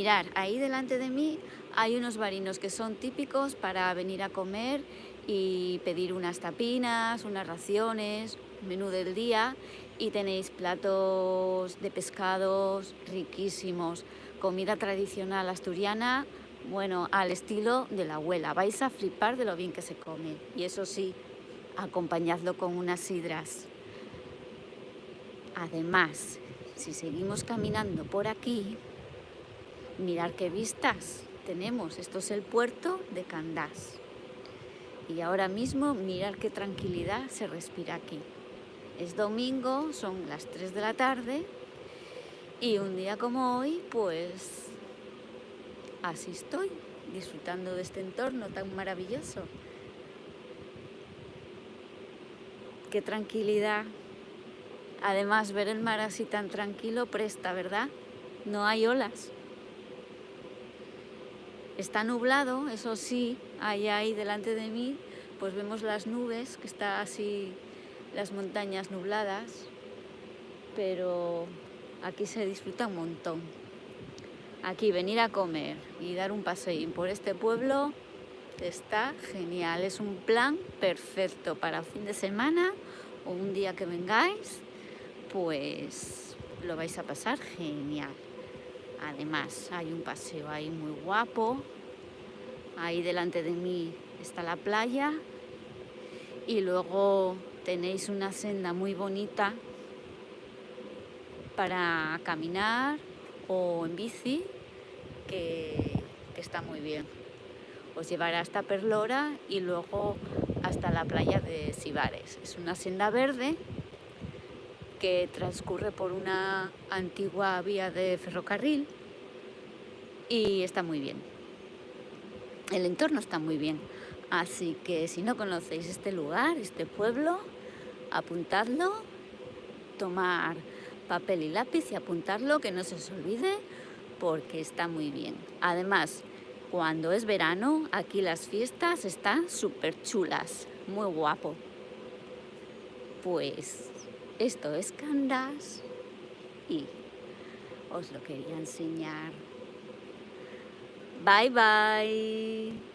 Mirad, ahí delante de mí hay unos barinos que son típicos para venir a comer y pedir unas tapinas, unas raciones, menú del día, y tenéis platos de pescados riquísimos, comida tradicional asturiana, bueno, al estilo de la abuela. Vais a flipar de lo bien que se come. Y eso sí, acompañadlo con unas sidras. Además, si seguimos caminando por aquí, mirad qué vistas tenemos. Esto es el puerto de Candás. Y ahora mismo mirad qué tranquilidad se respira aquí. Es domingo, son las 3 de la tarde y un día como hoy, pues así estoy, disfrutando de este entorno tan maravilloso. Qué tranquilidad. Además, ver el mar así tan tranquilo presta, ¿verdad? No hay olas. Está nublado, eso sí, ahí delante de mí, pues vemos las nubes, que está así las montañas nubladas, pero aquí se disfruta un montón. Aquí venir a comer y dar un paseín por este pueblo está genial, es un plan perfecto para fin de semana o un día que vengáis, pues lo vais a pasar genial. Además, hay un paseo ahí muy guapo. Ahí delante de mí está la playa y luego tenéis una senda muy bonita para caminar o en bici que está muy bien. Os llevará hasta Perlora y luego hasta la playa de Sibares. Es una senda verde que transcurre por una antigua vía de ferrocarril y está muy bien. El entorno está muy bien. Así que si no conocéis este lugar, este pueblo, apuntadlo, tomar papel y lápiz y apuntarlo, que no se os olvide, porque está muy bien. Además, cuando es verano, aquí las fiestas están súper chulas, muy guapo. Pues esto es Candás y os lo quería enseñar. Bye bye.